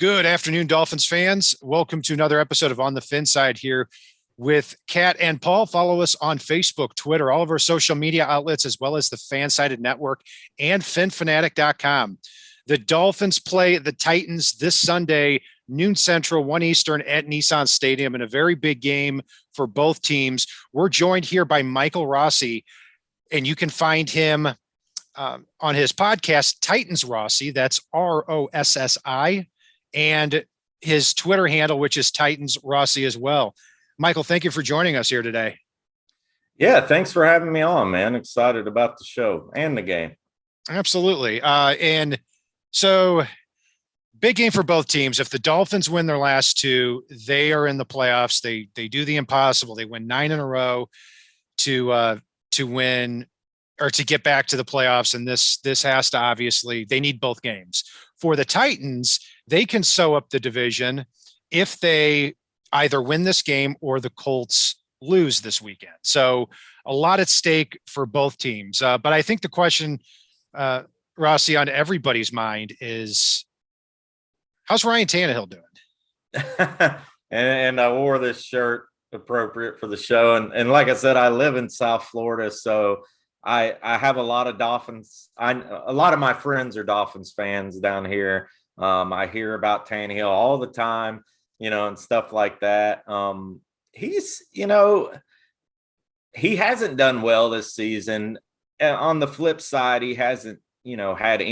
Good afternoon, Dolphins fans. Welcome to another episode of On the Fin Side here with Kat and Paul. Follow us on Facebook, Twitter, all of our social media outlets, as well as the Fansided Network and FinFanatic.com. The Dolphins play the Titans this Sunday, noon Central, 1 Eastern at Nissan Stadium, in a very big game for both teams. We're joined here by Michael Rossi, and you can find him on his podcast, Titans Rossi. That's Rossi. And his Twitter handle, which is Titans Rossi as well. Michael, thank you for joining us here today. Yeah, thanks for having me on, man. Excited about the show and the game. Absolutely. And so big game for both teams. If the Dolphins win their last two, they are in the playoffs. They do the impossible. They win 9 in a row to win or to get back to the playoffs. And this has to, obviously, they need both games. For the Titans, they can sew up the division if they either win this game or the Colts lose this weekend. So a lot at stake for both teams. But I think the question, Rossi, on everybody's mind is, how's Ryan Tannehill doing? and I wore this shirt appropriate for the show. And like I said, I live in South Florida, so I have a lot of Dolphins. A lot of my friends are Dolphins fans down here. I hear about Tannehill all the time, and stuff like that. He's, he hasn't done well this season. On the flip side, he hasn't, had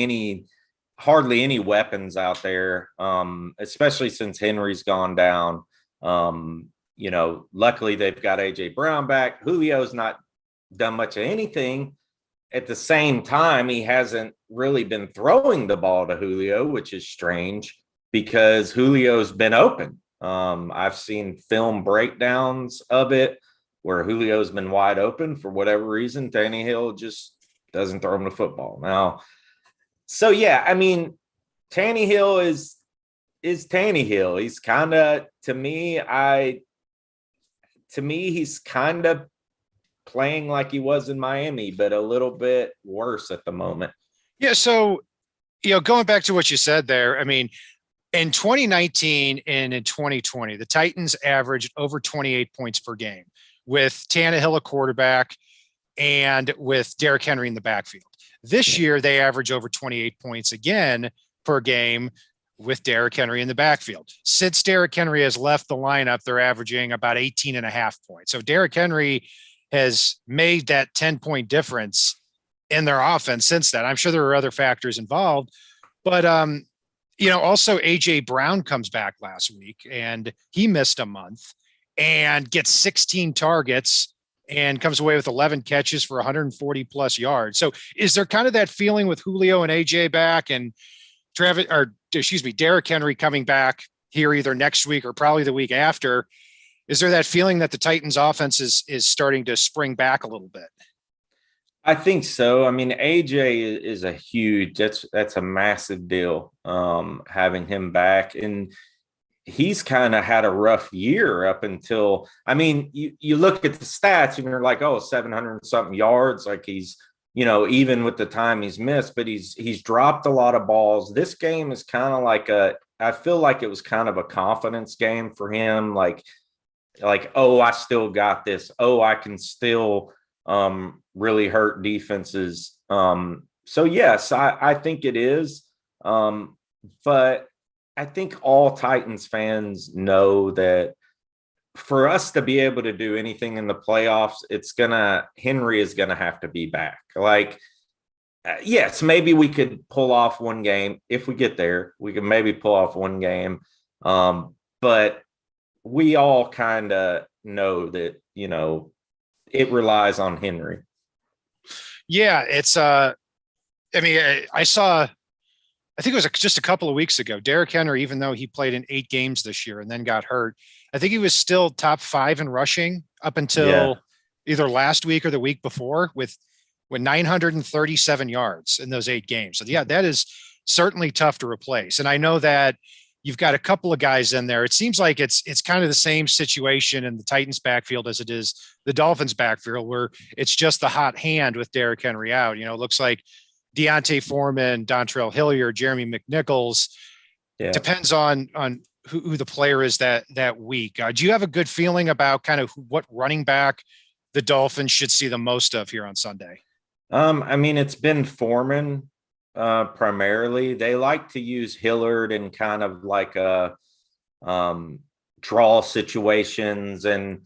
hardly any weapons out there, especially since Henry's gone down. Luckily they've got AJ Brown back. Julio's not done much of anything. At the same time, he hasn't really been throwing the ball to Julio, which is strange because Julio's been open. I've seen film breakdowns of it where Julio's been wide open for whatever reason. Tannehill just doesn't throw him the football. Now, so yeah, I mean, Tannehill is Tannehill. He's kind of, to me, he's kind of playing like he was in Miami, but a little bit worse at the moment. Yeah. So, going back to what you said there, I mean, in 2019 and in 2020, the Titans averaged over 28 points per game with Tannehill a quarterback and with Derrick Henry in the backfield. This year, they average over 28 points again per game with Derrick Henry in the backfield. Since Derrick Henry has left the lineup, they're averaging about 18.5 points. So Derrick Henry has made that 10-point difference in their offense since then. I'm sure there are other factors involved, but also AJ Brown comes back last week and he missed a month and gets 16 targets and comes away with 11 catches for 140 plus yards. So is there kind of that feeling with Julio and AJ back and Derrick Henry coming back here either next week or probably the week after? Is there that feeling that the Titans offense is starting to spring back a little bit? I think so. I mean, AJ is a huge, that's a massive deal, having him back. And he's kind of had a rough year up until, I mean, you look at the stats and you're like, 700 something yards. Like he's, even with the time he's missed, but he's dropped a lot of balls. This game is kind of like I feel like it was kind of a confidence game for him. Like, I still got this. I can still really hurt defenses. So yes, I think it is. But I think all Titans fans know that for us to be able to do anything in the playoffs, Henry is gonna have to be back. Yes, maybe we could pull off one game. If we get there, we can maybe pull off one game. But we all kind of know that, it relies on Henry. Yeah, it's I think it was just a couple of weeks ago, Derrick Henry, even though he played in 8 games this year and then got hurt, I think he was still top 5 in rushing up until either last week or the week before with 937 yards in those 8 games. So yeah, that is certainly tough to replace. And I know that you've got a couple of guys in there. It seems like it's kind of the same situation in the Titans backfield as it is the Dolphins backfield, where it's just the hot hand with Derrick Henry out. It looks like Deontay Foreman, Dontrell Hilliard, Jeremy McNichols, Yeah. depends on who the player is that week. Do you have a good feeling about kind of what running back the Dolphins should see the most of here on Sunday? I mean, it's been Foreman primarily. They like to use Hillard in kind of like a draw situations and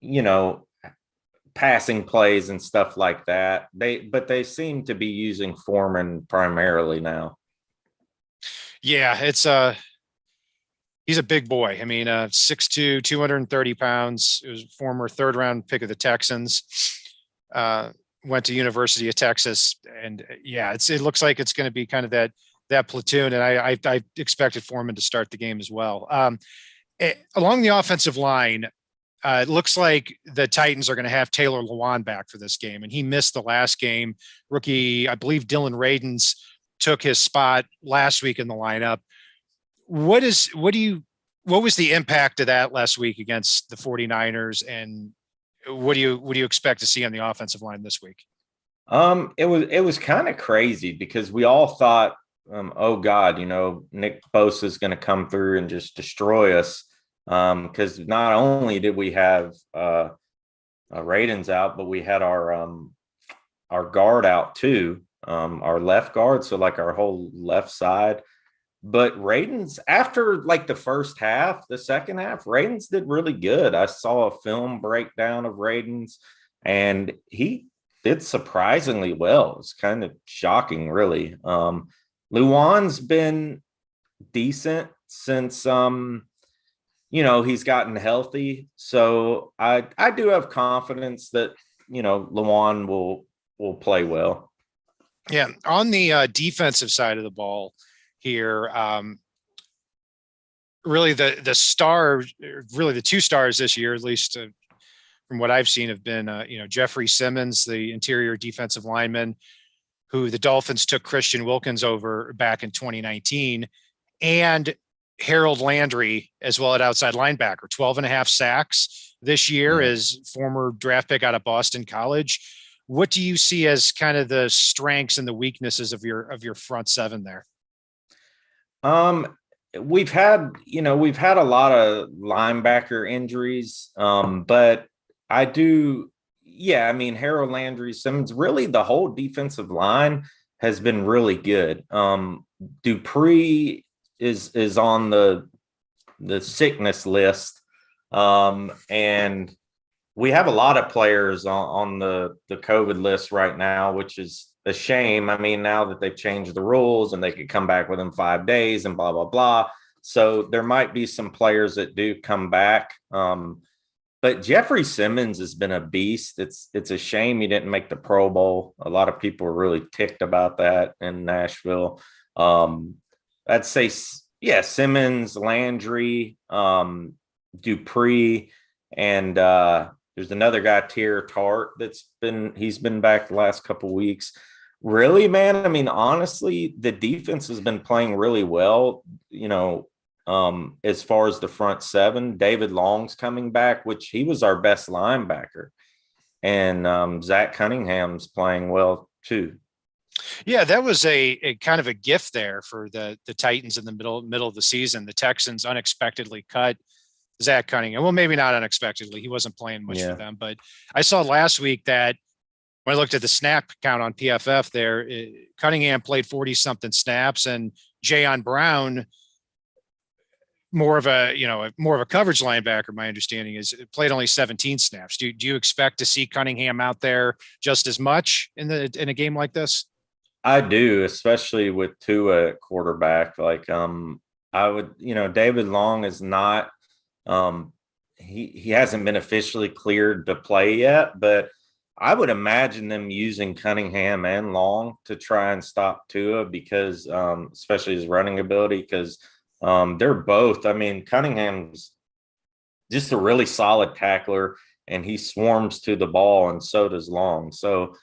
you know, passing plays and stuff like that. They seem to be using Foreman primarily now. Yeah, he's a big boy. I mean, 6'2", 230 pounds. It was former third round pick of the Texans. Went to University of Texas, and yeah, it looks like it's going to be kind of that platoon. And I expected Foreman to start the game as well. Along the offensive line, it looks like the Titans are going to have Taylor Lewan back for this game, and he missed the last game. Rookie, I believe Dylan Radins took his spot last week in the lineup. What was the impact of that last week against the 49ers, and what do you expect to see on the offensive line this week? It was kind of crazy because we all thought, oh God, Nick Bosa is going to come through and just destroy us. Because not only did we have Radens out, but we had our guard out too, our left guard, so like our whole left side. But Radens, after like the first half, the second half, Radens did really good. I saw a film breakdown of Radens, and he did surprisingly well. It's kind of shocking, really. Luan's been decent since he's gotten healthy. So I do have confidence that Luan will play well. Yeah, on the defensive side of the ball here, really the two stars this year, at least from what I've seen, have been Jeffrey Simmons, the interior defensive lineman, who the Dolphins took Christian Wilkins over back in 2019, and Harold Landry as well at outside linebacker, 12 and a half sacks this year as former draft pick out of Boston College. What do you see as kind of the strengths and the weaknesses of your front seven there? We've had a lot of linebacker injuries, but I mean, Harold Landry, Simmons, really the whole defensive line has been really good. Dupree is on the sickness list, and we have a lot of players on the COVID list right now, which is a shame. I mean, now that they've changed the rules and they could come back within 5 days and blah, blah, blah. So there might be some players that do come back. But Jeffrey Simmons has been a beast. It's a shame he didn't make the Pro Bowl. A lot of people were really ticked about that in Nashville. I'd say, yeah, Simmons, Landry, Dupree, and there's another guy, Tier Tart, he's been back the last couple of weeks. Really, man, I mean, honestly, the defense has been playing really well, as far as the front seven. David Long's coming back, which he was our best linebacker. And Zach Cunningham's playing well too. Yeah, that was a kind of a gift there for the Titans in the middle of the season. The Texans unexpectedly cut Zach Cunningham. Well, maybe not unexpectedly. He wasn't playing much for them, but I saw last week that when I looked at the snap count on PFF there, Cunningham played 40 something snaps, and Jayon Brown, more of a coverage linebacker, my understanding is, played only 17 snaps. Do you expect to see Cunningham out there just as much in a game like this? I do, especially with Tua at quarterback. Like, I would, David Long is not, he hasn't been officially cleared to play yet, but I would imagine them using Cunningham and Long to try and stop Tua because, especially his running ability, because they're both, I mean, Cunningham's just a really solid tackler and he swarms to the ball, and so does Long. So,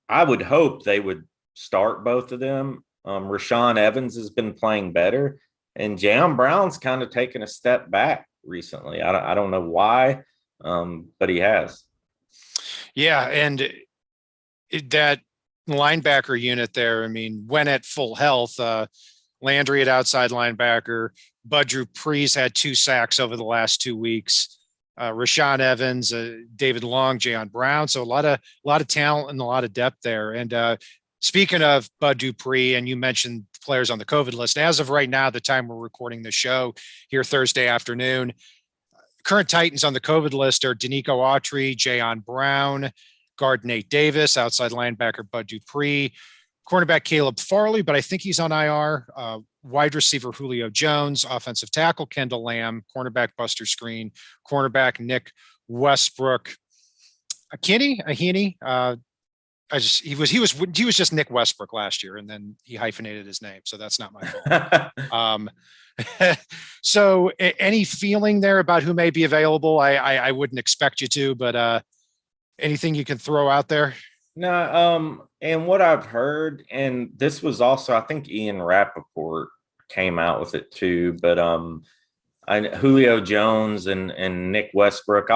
I would hope they would start both of them. Rashaan Evans has been playing better, and Jayon Brown's kind of taken a step back recently. I don't know why, but he has. Yeah, and that linebacker unit there, I mean, when at full health, Landry at outside linebacker. Bud Dupree's had 2 sacks over the last 2 weeks. Rashaan Evans, David Long, Jayon Brown. So a lot of talent and a lot of depth there. And speaking of Bud Dupree, and you mentioned players on the COVID list, as of right now, the time we're recording the show here Thursday afternoon, current Titans on the COVID list are Danico Autry, Jayon Brown, guard Nate Davis, outside linebacker Bud Dupree, cornerback Caleb Farley, but I think he's on IR, wide receiver Julio Jones, offensive tackle Kendall Lamb, cornerback Buster Screen, cornerback Nick Westbrook. Ahini. He was just Nick Westbrook last year, and then he hyphenated his name, so that's not my fault. So any feeling there about who may be available? I wouldn't expect you to, but anything you can throw out there? No, and what I've heard, and this was also, I think Ian Rappaport came out with it too, but Julio Jones and Nick Westbrook,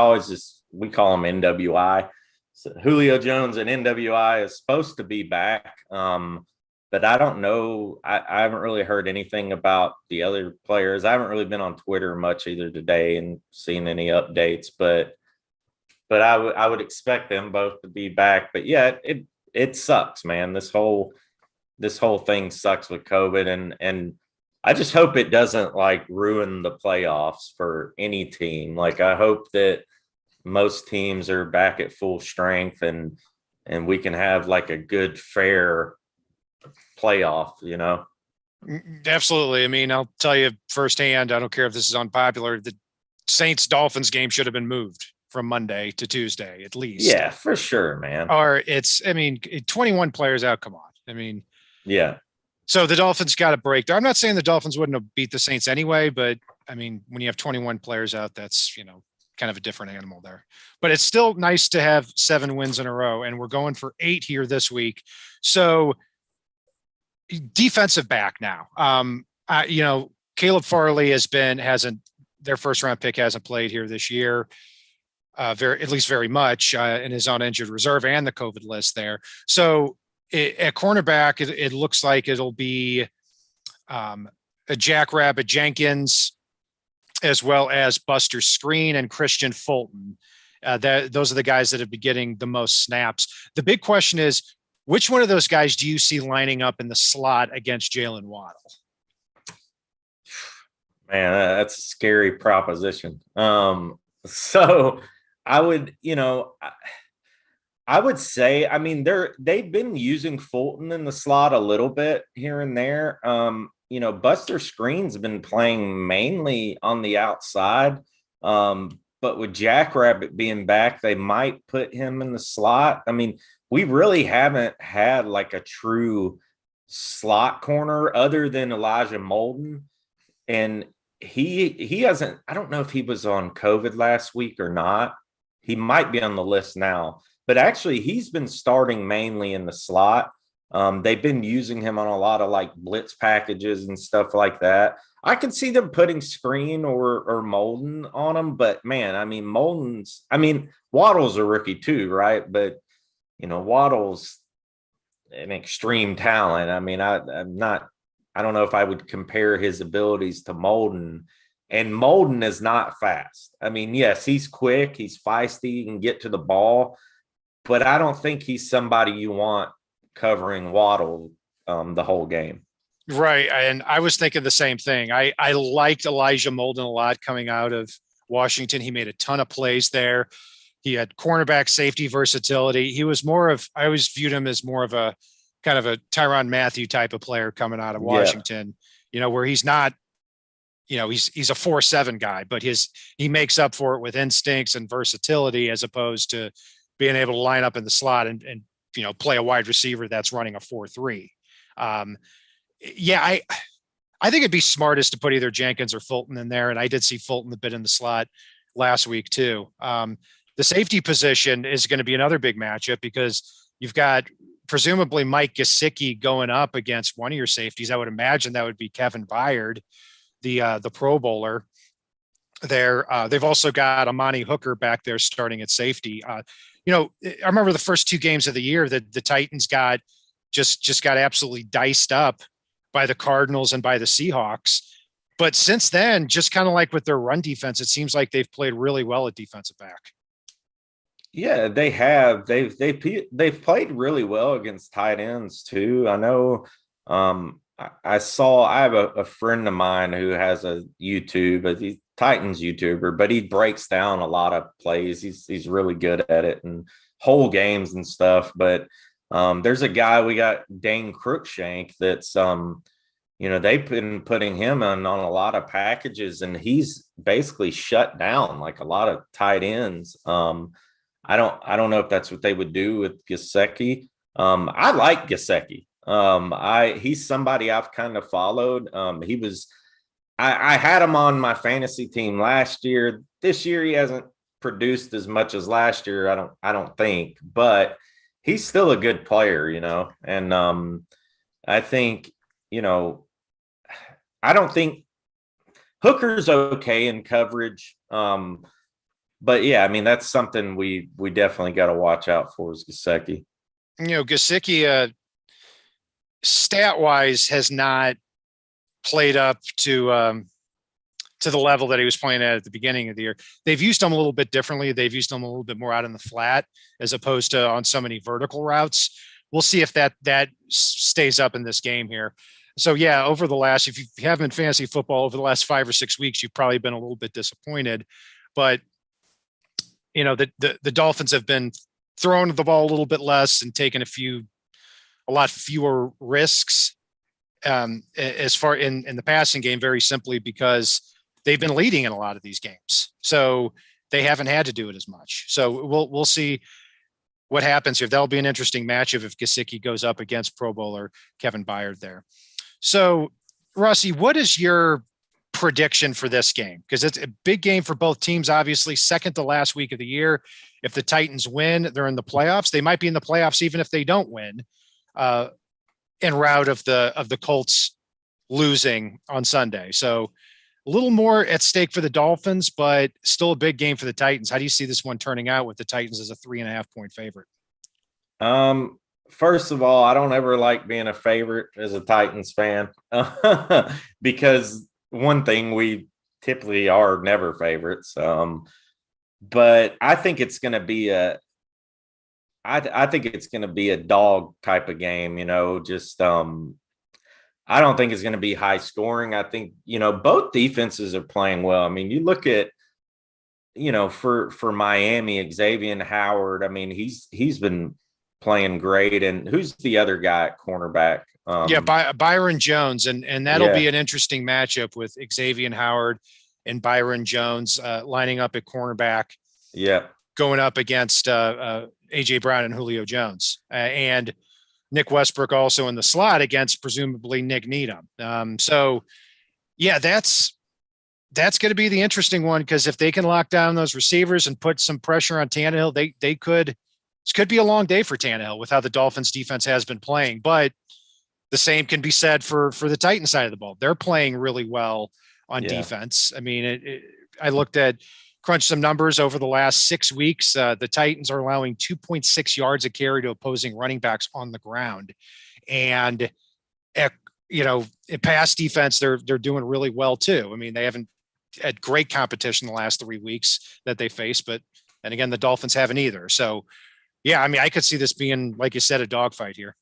we call them NWI. So Julio Jones and NWI is supposed to be back, but I don't know. I haven't really heard anything about the other players. I haven't really been on Twitter much either today and seen any updates, but I would expect them both to be back. But yeah, it sucks, man. This whole thing sucks with COVID, and I just hope it doesn't like ruin the playoffs for any team. Like, I hope that most teams are back at full strength and we can have like a good, fair playoff, you know? Absolutely. I mean, I'll tell you firsthand, I don't care if this is unpopular, the Saints Dolphins game should have been moved from Monday to Tuesday, at least. Yeah, for sure, man. Or 21 players out. Come on. I mean, yeah. So the Dolphins got a break there. I'm not saying the Dolphins wouldn't have beat the Saints anyway, but I mean, when you have 21 players out, that's, kind of a different animal there. But it's still nice to have 7 wins in a row, and we're going for 8 here this week. So defensive back now. Caleb Farley their first round pick hasn't played here this year. Very much, and is on injured reserve and the COVID list there. So at cornerback, it looks like it'll be a Jackrabbit Jenkins, as well as Buster Screen and Christian Fulton. Those are the guys that have been getting the most snaps. The big question is, which one of those guys do you see lining up in the slot against Jalen Waddle? Man, that's a scary proposition. So I would say, I mean, they've been using Fulton in the slot a little bit here and there. Buster Screen's been playing mainly on the outside. But with Jackrabbit being back, they might put him in the slot. I mean, we really haven't had like a true slot corner other than Elijah Molden. And he hasn't, I don't know if he was on COVID last week or not. He might be on the list now, but actually he's been starting mainly in the slot. They've been using him on a lot of like blitz packages and stuff like that. I can see them putting Screen or Molden on him, but man, I mean, Waddle's a rookie too, right? But Waddle's an extreme talent. I mean, I don't know if I would compare his abilities to Molden, and Molden is not fast. I mean, yes, he's quick, he's feisty, he can get to the ball, but I don't think he's somebody you want covering Waddle the whole game. Right. And I was thinking the same thing. I liked Elijah Molden a lot coming out of Washington. He made a ton of plays there. He had cornerback safety versatility. I always viewed him as more of a kind of a Tyrann Mathieu type of player coming out of Washington, where he's not, he's a 4-7 guy, but he makes up for it with instincts and versatility, as opposed to being able to line up in the slot and play a wide receiver that's running a 4-3. I think it'd be smartest to put either Jenkins or Fulton in there. And I did see Fulton a bit in the slot last week too. The safety position is going to be another big matchup, because you've got presumably Mike Gesicki going up against one of your safeties. I would imagine that would be Kevin Byard, the Pro Bowler there. They've also got Amani Hooker back there starting at safety. I remember the first 2 games of the year that the Titans got absolutely diced up by the Cardinals and by the Seahawks. But since then, just kind of like with their run defense, it seems like they've played really well at defensive back. Yeah, they have. They've played really well against tight ends too. I know. I saw. I have a friend of mine who has a YouTube, he's Titans YouTuber, but he breaks down a lot of plays. He's really good at it and whole games and stuff. But there's a guy we got, Dane Cruikshank, that's they've been putting him on a lot of packages, and he's basically shut down like a lot of tight ends. I don't know if that's what they would do with Gesicki. I like Gesicki. He's somebody I've kind of followed. I had him on my fantasy team last year. This year he hasn't produced as much as last year, I don't think, but he's still a good player, And I think, I don't think Hooker's okay in coverage. But yeah, I mean, that's something we definitely got to watch out for, is Gesicki. Gesicki, stat wise, has not played up to the level that he was playing at the beginning of the year. They've used him a little bit differently. They've used him a little bit more out in the flat as opposed to on so many vertical routes. We'll see if that stays up in this game here. So yeah, over the last, if you have been fantasy football over the last 5 or 6 weeks, you've probably been a little bit disappointed, but the Dolphins have been throwing the ball a little bit less and taking a lot fewer risks as far in the passing game, very simply because they've been leading in a lot of these games. So they haven't had to do it as much. So we'll see what happens here. That'll be an interesting matchup if Gesicki goes up against Pro Bowler Kevin Byard there. So Rossi, what is your prediction for this game? Because it's a big game for both teams, obviously, second to last week of the year. If the Titans win, they're in the playoffs. They might be in the playoffs even if they don't win, en route of the Colts losing on Sunday. So a little more at stake for the Dolphins, but still a big game for the Titans. How do you see this one turning out with the Titans as a 3.5 point favorite? First of all, I don't ever like being a favorite as a Titans fan because one thing, we typically are never favorites. But I think it's going to be I think it's going to be a dog type of game, I don't think it's going to be high scoring. I think, both defenses are playing well. I mean, you look at, for Miami, Xavier Howard, I mean, he's been playing great. And who's the other guy at cornerback? Byron Jones. And that'll be an interesting matchup with Xavier Howard and Byron Jones lining up at cornerback. Yeah. Going up against AJ Brown and Julio Jones and Nick Westbrook also in the slot against presumably Nick Needham. So yeah, that's going to be the interesting one, because if they can lock down those receivers and put some pressure on Tannehill, this could be a long day for Tannehill with how the Dolphins defense has been playing. But the same can be said for the Titan side of the ball. They're playing really well on defense. I mean, I crunched some numbers over the last 6 weeks. The Titans are allowing 2.6 yards a carry to opposing running backs on the ground. And, in pass defense, they're doing really well too. I mean, they haven't had great competition the last 3 weeks that they faced, and again, the Dolphins haven't either. So yeah, I mean, I could see this being, like you said, a dogfight here.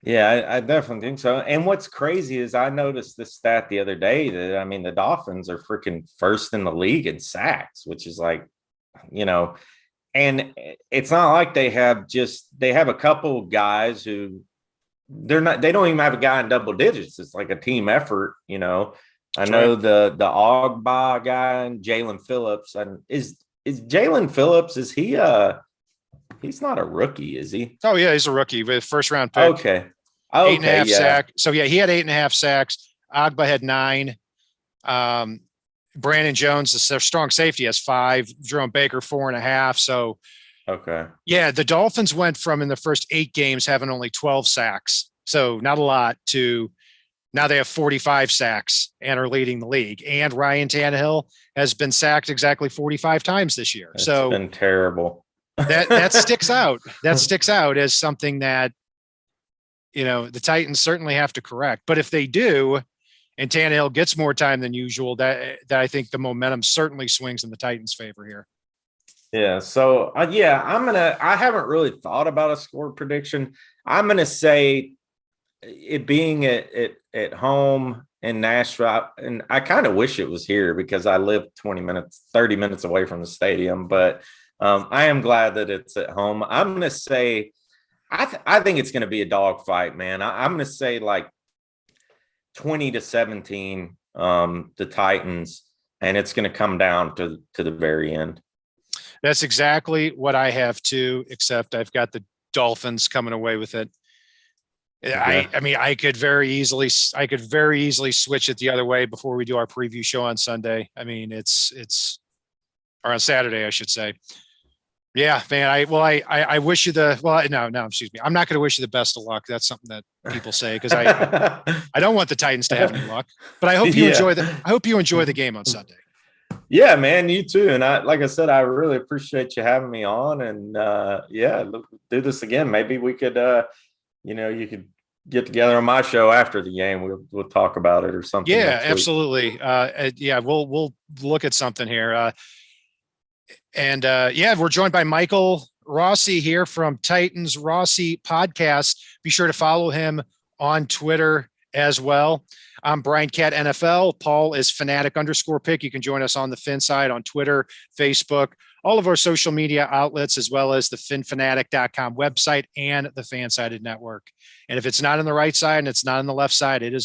Yeah, I definitely think so. And what's crazy is I noticed this stat the other day that, I mean, the Dolphins are freaking first in the league in sacks, which is like, and it's not like they have a couple guys who they don't even have a guy in double digits. It's like a team effort, I know the Ogba guy and Jalen Phillips. And is Jalen Phillips, is he he's not a rookie, is he? Oh yeah, he's a rookie with first round pick. Okay. 8.5 sacks. So yeah, he had 8.5 sacks. Ogba had 9. Brandon Jones, their strong safety, has 5. Jerome Baker 4.5. So okay. Yeah, the Dolphins went from in the first 8 games having only 12 sacks. So not a lot, to now they have 45 sacks and are leading the league. And Ryan Tannehill has been sacked exactly 45 times this year. It's so been terrible. that sticks out. That sticks out as something that the Titans certainly have to correct. But if they do, and Tannehill gets more time than usual, that I think the momentum certainly swings in the Titans' favor here. Yeah. So I haven't really thought about a score prediction. I'm gonna say it being at home in Nashville, and I kind of wish it was here because I live 30 minutes away from the stadium, but I am glad that it's at home. I'm gonna say I think it's gonna be a dogfight, man. I'm gonna say like 20-17, the Titans, and it's going to come down to the very end. That's exactly what I have too, except I've got the Dolphins coming away with it. Yeah. I mean, I could very easily switch it the other way before we do our preview show on Sunday. I mean, or on Saturday, I should say. Yeah, man. I wish you excuse me. I'm not going to wish you the best of luck. That's something that people say because I don't want the Titans to have any luck. But I hope you enjoy the game on Sunday. Yeah, man, you too. And like I said, I really appreciate you having me on. And do this again. Maybe we could, you could get together on my show after the game. We'll talk about it or something. Yeah, absolutely. We'll look at something here. We're joined by Michael Rossi here from Titans Rossi Podcast. Be sure to follow him on Twitter as well. I'm Brian Cat NFL. Paul is Fanatic_pick. You can join us on the Fin side on Twitter, Facebook, all of our social media outlets, as well as the finfanatic.com website and the Fansided Network. And if it's not on the right side and it's not on the left side, it is on